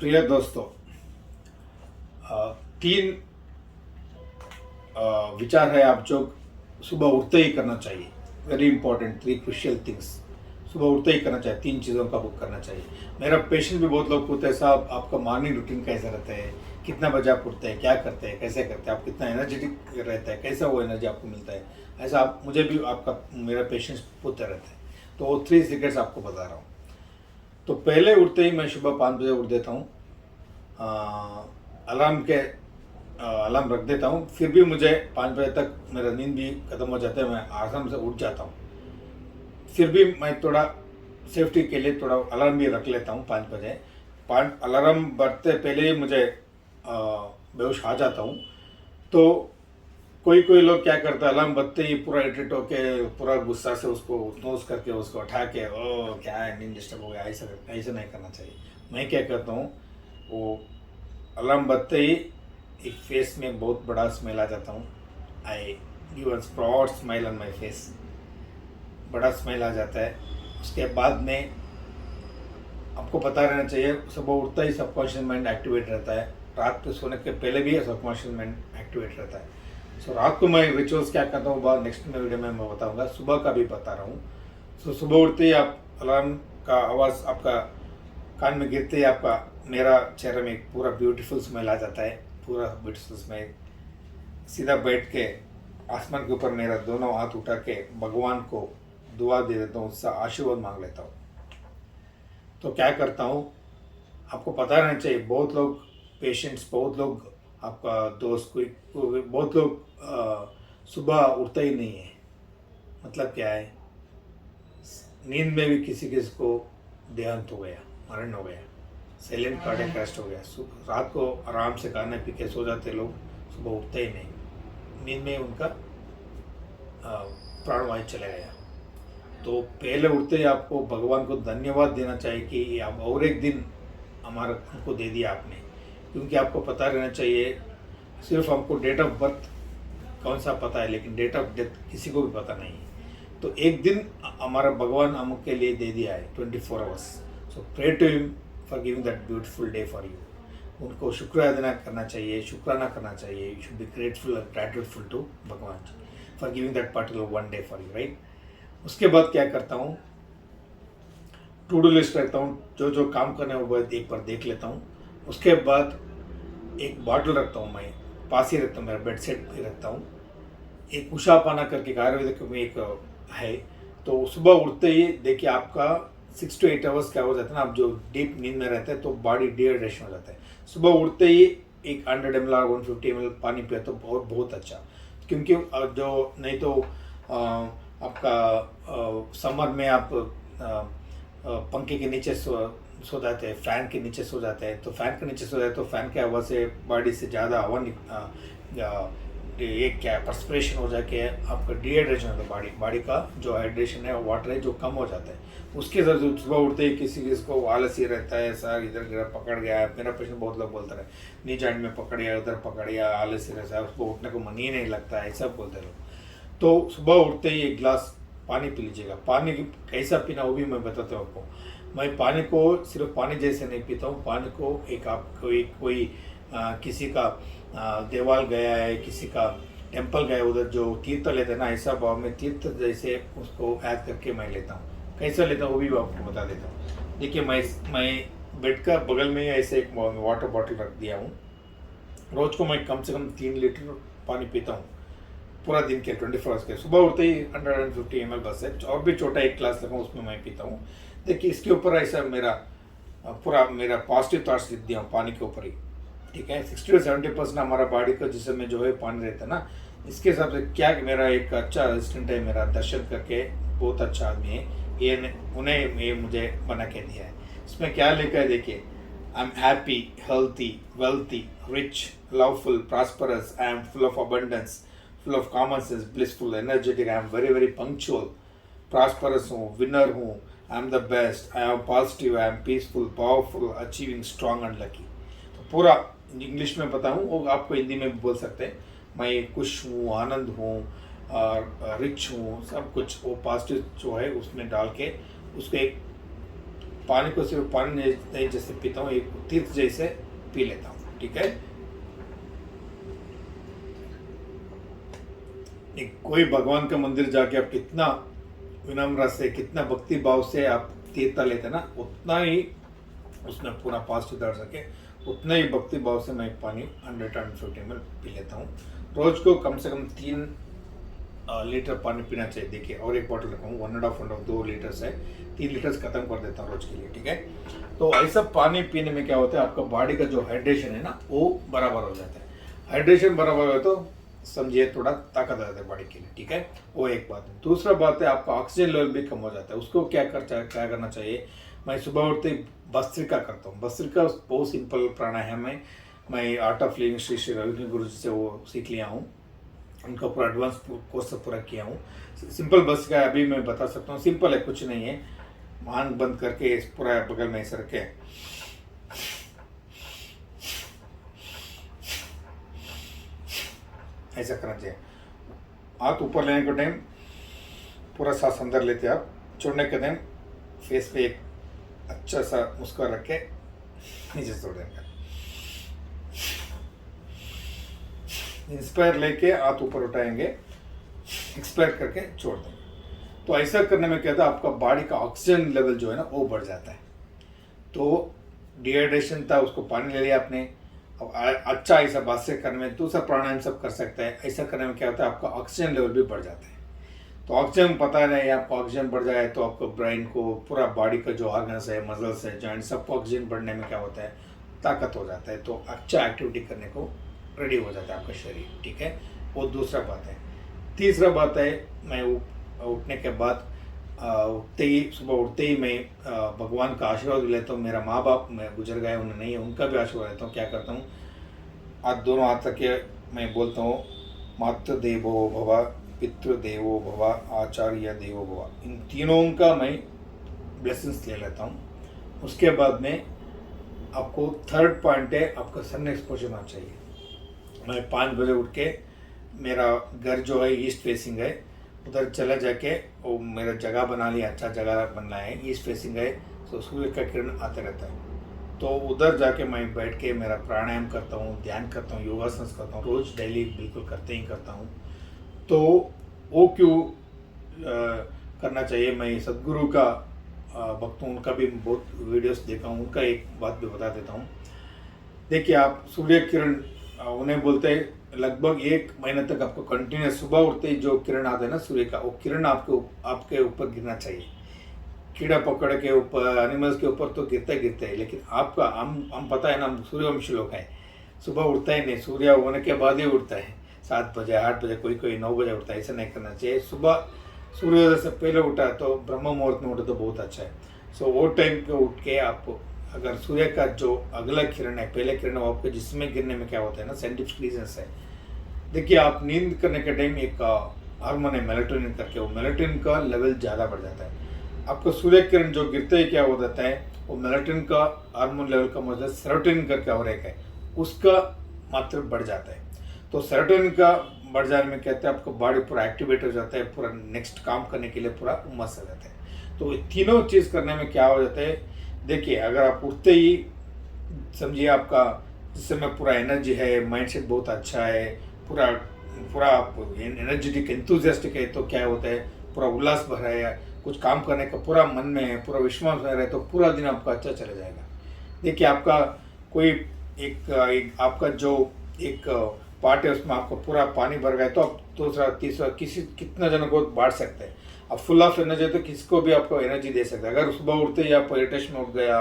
प्रिय दोस्तों, तीन विचार है आप जो सुबह उठते ही करना चाहिए। Very important, three crucial things सुबह उठते ही करना चाहिए। तीन चीज़ों का बुक करना चाहिए। मेरा पेशेंट भी बहुत लोग पूछते हैं, साहब आपका मॉर्निंग रूटीन कैसा रहता है, कितना बजे आप उठते हैं, क्या करते हैं, कैसे करते हैं, आप कितना एनर्जेटिक रहता है, कैसा वो एनर्जी आपको मिलता है। ऐसा आप मुझे भी आपका मेरा पेशेंट्स पूछते रहते हैं। तो वो थ्री सीक्रेट्स आपको बता रहा हूँ। तो पहले उठते ही मैं सुबह 5 बजे उठ देता हूँ। अलार्म के अलार्म रख देता हूँ। फिर भी मुझे 5 बजे तक मेरा नींद भी ख़त्म हो जाता है, मैं आराम से उठ जाता हूँ। फिर भी मैं थोड़ा सेफ्टी के लिए थोड़ा अलार्म भी रख लेता हूँ 5 बजे। 5 अलार्म बजते पहले ही मुझे बेहोश आ जाता हूँ। तो कोई कोई लोग क्या करते हैं, अलार्म बजते ही पूरा इरिटेट होके पूरा गुस्सा से उसको नोज करके उसको उठा के ओ क्या है नींद डिस्टर्ब हो गया, ऐसा नहीं करना चाहिए। मैं क्या करता हूँ, वो अलार्म बजते ही एक फेस में बहुत बड़ा स्माइल आ जाता हूँ। I give a proud smile on my face, बड़ा स्माइल आ जाता है। उसके बाद में आपको पता रहना चाहिए, सुबह उठता ही सबकॉन्शियस माइंड एक्टिवेट रहता है। रात को सोने के पहले भी सबकॉन्शियस माइंड एक्टिवेट रहता है। सो रात को मैं रिचुअल्स क्या करता हूँ बाद नेक्स्ट में वीडियो में मैं बताऊँगा, सुबह का भी बता रहा हूँ। सो सुबह उठते ही आप अलार्म का आवाज़ आपका कान में गिरते ही आपका मेरा चेहरे में एक पूरा ब्यूटीफुल स्मेल आ जाता है। पूरा ब्यूटीफुल स्मेल, सीधा बैठ के आसमान के ऊपर मेरा दोनों हाथ उठा के भगवान को दुआ दे देता हूँ, उससे आशीर्वाद मांग लेता हूँ। तो क्या करता हूँ, आपको पता रहना चाहिए, बहुत लोग पेशेंट्स, बहुत लोग आपका दोस्त कोई बहुत लोग सुबह उठता ही नहीं है। मतलब क्या है, नींद में भी किसी किसी को देहांत हो गया, मरण हो गया, साइलेंट कार्डियक अरेस्ट हो गया। रात को आराम से खाने पी के सो जाते लोग, सुबह उठते ही नहीं, नींद में उनका प्राणवायु चला गया। तो पहले उठते ही आपको भगवान को धन्यवाद देना चाहिए कि आप और एक दिन हमारा हमको दे दिया आपने। क्योंकि आपको पता रहना चाहिए, सिर्फ हमको डेट ऑफ बर्थ कौन सा पता है, लेकिन डेट ऑफ डेथ किसी को भी पता नहीं है। तो एक दिन हमारा भगवान हमके लिए दे दिया है, 24 hours. So pray to him for giving that beautiful day for you. उनको शुक्राना करना चाहिए, शुक्राना करना चाहिए। यू शुड बी ग्रेटफुल और ग्रेटफुल टू भगवान for giving that particular one day for you, right. उसके बाद क्या करता हूँ, टू डू लिस्ट रखता हूँ, जो जो काम करने वो एक बार देख लेता हूँ। उसके बाद एक बॉटल रखता हूँ, मैं पास ही रखता हूँ, मेरा बेड सेट भी रखता हूँ। एक उषा पाना करके एक आयुर्वेदिक में एक है। तो सुबह उठते ही देखिए आपका 6 to 8 आवर्स क्या हो जाता है ना, आप जो डीप नींद में रहते हैं तो बॉडी डिहाइड्रेशन हो जाता है। सुबह उठते ही एक 100 ml और 150 ml पानी पिए तो बहुत बहुत अच्छा। क्योंकि जो नहीं तो आपका समर में आप पंखे के नीचे सो जाते हैं, फ़ैन के नीचे सो जाते हैं। तो फ़ैन के नीचे सो जाते तो फ़ैन के हवा से बॉडी से ज़्यादा हवा एक क्या परस्पिरेशन हो जाके आपका डिहाइड्रेशन होता है। बॉडी का जो हाइड्रेशन है, वाटर है जो कम हो जाता है। उसके साथ सुबह उठते ही किसी किसी को आलसी रहता है, सर इधर गिरा पकड़ गया है। मेरा पेशेंट बहुत लोग बोलते रहे, नी जॉइंट में पकड़ गया, उधर पकड़ गया, आलसी रहता है, उसको उठने को मन ही नहीं लगता है, ऐसा बोलते लोग। तो सुबह उठते ही एक गिलास पानी पी लीजिएगा। पानी कैसा पीना वो भी मैं बताता हूँ आपको। मैं पानी को सिर्फ पानी जैसे नहीं पीता हूँ, पानी को एक आप कोई किसी का देवाल गया है, किसी का टेम्पल गया, उधर जो तीर्थ लेते हैं ना, ऐसा भाव में तीर्थ जैसे उसको ऐड करके मैं लेता हूँ। कैसा लेता हूँ वो भी आपको बता देता हूँ। देखिए मैं बेड का बगल में ऐसे एक वाटर बॉटल रख दिया हूँ। रोज़ को मैं कम से कम 3 लीटर पानी पीता हूँ पूरा दिन के 24 आवर्स के। सुबह उठते ही 150 ml बस है, और भी छोटा एक ग्लास लगा उसमें मैं पीता हूँ। देखिए इसके ऊपर ऐसा मेरा पॉजिटिव थाट्स लिख दिया हूँ पानी के ऊपर ही, ठीक है। 60 to 70% हमारा बॉडी का जिसम में जो है पानी रहता है ना। इसके हिसाब से क्या मेरा एक अच्छा असिस्टेंट है, मेरा दर्शन करके, बहुत अच्छा आदमी है ये, उन्हें ये मुझे बना के दिया है। इसमें क्या लिखा है देखिए, I am happy, healthy, wealthy, rich, loveful, prosperous, I am full of abundance, full of common sense, blissful, energetic, I am very very punctual, prosperous हूँ, विनर हूँ, I am the best, I am positive, I am peaceful, powerful, achieving, strong and lucky. तो पूरा English में बताऊँ वो आपको हिंदी में भी बोल सकते हैं। मैं खुश हूँ, आनंद हूँ और रिच हूँ, सब कुछ वो पॉजिटिव जो है उसमें डाल के उसको एक पानी को सिर्फ पानी नहीं जैसे पीता हूँ, एक तीर्थ जैसे पी लेता हूँ। ठीक है, कोई भगवान का मंदिर जाके आप कितना विनम्र से, कितना भक्ति भाव से आप तीर्थ लेते ना, उतना ही उसमें पूरा पास उतार सके, उतना ही भक्ति भाव से मैं पानी 100-150 ml पी लेता हूँ। रोज को कम से कम 3 लीटर पानी पीना चाहिए। देखिए, और एक बॉटल रखा हूँ, 1.5 2 लीटर्स है, 3 लीटर्स खत्म कर देता हूँ रोज के लिए। ठीक है, तो ऐसा पानी पीने में क्या होता है, आपका बॉडी का जो हाइड्रेशन है ना वो बराबर हो जाता है। हाइड्रेशन बराबर हो तो समझिए थोड़ा ताकत आ जाता है बॉडी के लिए। ठीक है, वो एक बात है। दूसरा बात है, आपका ऑक्सीजन लेवल भी कम हो जाता है। उसको क्या करना चाहिए, मैं सुबह उठते ही भस्त्रिका करता हूँ। भस्त्रिका बहुत सिंपल प्राणायाम है, मैं art of living Shri Shri Ravi guru ji से वो सीख लिया हूँ, उनका पूरा एडवांस कोर्स पूरा किया हूँ। सिंपल भस्त्रिका अभी मैं बता सकता हूँ, सिंपल है, कुछ नहीं है। आँख बंद करके पूरा बगल में ऐसे रखे, ऐसा करना चाहिए। हाथ ऊपर लेने के टाइम पूरा सांस अंदर लेते हैं आप, छोड़ने के टाइम फेस पे एक अच्छा सा मुस्कुरा रख के नीचे छोड़ देंगे। इंस्पायर लेके हाथ ऊपर उठाएंगे, एक्सपायर करके छोड़ देंगे। तो ऐसा करने में क्या था, आपका बॉडी का ऑक्सीजन लेवल जो है ना वो बढ़ जाता है। तो डिहाइड्रेशन था, उसको पानी ले लिया आपने। अब अच्छा ऐसा बास्य करने में दूसरा प्राणायाम सब कर सकते हैं। ऐसा करने में क्या होता है, आपका ऑक्सीजन लेवल भी बढ़ जाता है। तो ऑक्सीजन पता नहीं, आपका ऑक्सीजन बढ़ जाए तो आपको ब्रेन को, पूरा बॉडी का जो ऑर्गन्स है, मसल्स है, जॉइंट, सबको ऑक्सीजन बढ़ने में क्या होता है, ताकत हो जाता है। तो अच्छा एक्टिविटी करने को रेडी हो जाता है आपका शरीर। ठीक है, वो दूसरा बात है। तीसरा बात है, मैं उठने के बाद सुबह उठते ही मैं भगवान का आशीर्वाद लेता हूँ। मेरा माँ बाप मैं गुजर गए, उन्हें नहीं है, उनका भी आशीर्वाद लेता हूँ। क्या करता हूँ, आज दोनों हाथ तक के मैं बोलता हूँ, मातृदेवो भव, पितृदेवो भव, आचार्य देवो भव। इन तीनों का मैं ब्लेसिंग्स ले लेता हूँ। उसके बाद में आपको थर्ड पॉइंट है, आपका सन एक्सपोजर होना चाहिए। मैं 5 बजे उठ के, मेरा घर जो है ईस्ट फेसिंग है, उधर चला जाके वो मेरा जगह बना लिया, अच्छा जगह बनना है, ईस्ट फेसिंग है, तो सूर्य का किरण आते रहता है। तो उधर जाके मैं बैठ के मेरा प्राणायाम करता हूँ, ध्यान करता हूँ, योगासन करता हूँ, रोज़ डेली बिल्कुल करता हूँ। तो वो क्यों करना चाहिए, मैं सदगुरु का भक्त हूँ, उनका भी बहुत वीडियोस देखा हूँ, उनका एक बात भी बता देता हूँ। देखिए, आप सूर्य किरण, उन्हें बोलते हैं लगभग 1 महीने तक आपको कंटिन्यूस सुबह उठते ही जो किरण आता है ना सूर्य का, वो किरण आपके ऊपर गिरना चाहिए। कीड़ा पकड़ के ऊपर, एनिमल्स के ऊपर तो गिरता है, लेकिन आपका, हम पता है ना, हम सूर्यवंशी लोग हैं, सुबह उठता ही नहीं, सूर्य होने के बाद ही उठता है, 7 बजे 8 बजे, कोई 9 बजे उठता है। ऐसा नहीं करना चाहिए। सुबह सूर्योदय से पहले उठा तो ब्रह्म मुहूर्त में उठा तो बहुत अच्छा है। सो वो टाइम पे उठ के आप, अगर सूर्य का जो अगला किरण है, पहले किरण है, वो आपके जिसमें गिरने में क्या होता है ना, साइंटिफिक रीजंस है। देखिए, आप नींद करने के टाइम एक हार्मोन है मेलाटोनिन करके, वो मेलाटोनिन का लेवल ज़्यादा बढ़ जाता है। आपको सूर्य किरण जो गिरते ही क्या हो जाता है, वो मेलाटोनिन का हार्मोन लेवल कम हो जाता है, सेरोटोनिन करके और एक है, उसका मात्रा बढ़ जाता है। तो सेरोटोनिन का बढ़ जाने में कहते हैं आपका बॉडी पूरा एक्टिवेट हो जाता है, पूरा नेक्स्ट काम करने के लिए पूरा उमस आ जाता है। तो तीनों चीज़ करने में क्या हो जाता है, देखिए, अगर आप उठते ही समझिए आपका जिस समय पूरा एनर्जी है, माइंडसेट बहुत अच्छा है, पूरा एनर्जेटिक एंथुजियास्टिक है, तो क्या होता है, पूरा उल्लास भरा है, कुछ काम करने का पूरा मन में है, पूरा विश्वास में रहे, तो पूरा दिन आपका अच्छा चला जाएगा। देखिए, आपका कोई एक आपका जो एक पार्ट है, उसमें आपको पूरा पानी भर गया, तो आप दूसरा तीसरा कितना जनों को बांट सकते हैं। अब फुल ऑफ एनर्जी है तो किसको भी आपको एनर्जी दे सकते हैं। अगर सुबह उठते ही आप इरिटेशन में उठ गया,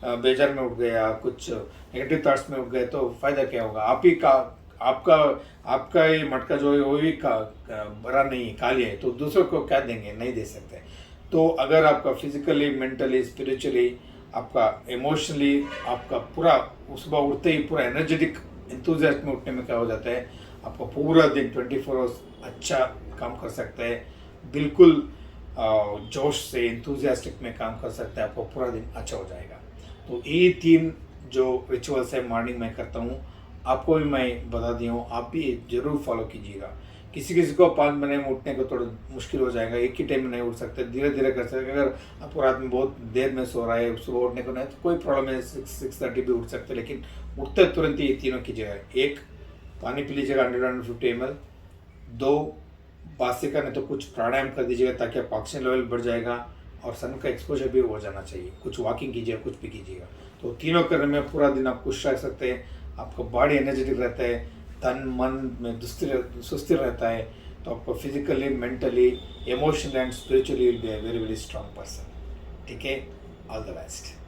बेजार में उठ गया, कुछ नेगेटिव थॉट्स में उठ गए, तो फायदा क्या होगा। आप ही का आपका ये मटका जो है वो भी भरा नहीं है, खाली है, तो दूसरों को क्या देंगे, नहीं दे सकते। तो अगर आपका फिजिकली, मेंटली, स्पिरिचुअली, आपका इमोशनली, आपका पूरा सुबह उठते ही पूरा एनर्जेटिक एंथुजियास्ट में उठने में क्या हो जाता है, आपका पूरा दिन 24 आवर्स अच्छा काम कर सकता है, बिल्कुल जोश से एंथुजियास्टिक में काम कर सकता है, आपको पूरा दिन अच्छा हो जाएगा। तो ये 3 जो रिचुअल्स है मॉर्निंग में करता हूँ, आपको भी मैं बता दिया हूँ, आप भी जरूर फॉलो कीजिएगा। किसी किसी को 5 महीने में उठने को थोड़ा मुश्किल हो जाएगा, एक ही टाइम में नहीं उठ सकते, धीरे धीरे कर सकते। अगर आपको रात में बहुत देर में सो रहा है, सुबह उठने को नहीं तो कोई प्रॉब्लम है, 6-6:30 भी उठ सकते, लेकिन उठते तुरंत ही ये तीनों कीजिएगा। एक, पानी पी लीजिएगा 100-150 ml। दो, बासिका नहीं तो कुछ प्राणायाम कर दीजिएगा ताकि आपका ऑक्सीजन लेवल बढ़ जाएगा, और सन का एक्सपोजर भी हो जाना चाहिए। कुछ वॉकिंग कीजिएगा, कुछ भी कीजिएगा। तो तीनों करने में पूरा दिन आप खुश रह सकते हैं, आपका बॉडी एनर्जेटिक रहता है, तन मन में सुस्ती रहता है, तो आपको physically, mentally, emotionally and spiritually will be a very very strong person. ठीक है, ऑल द बेस्ट।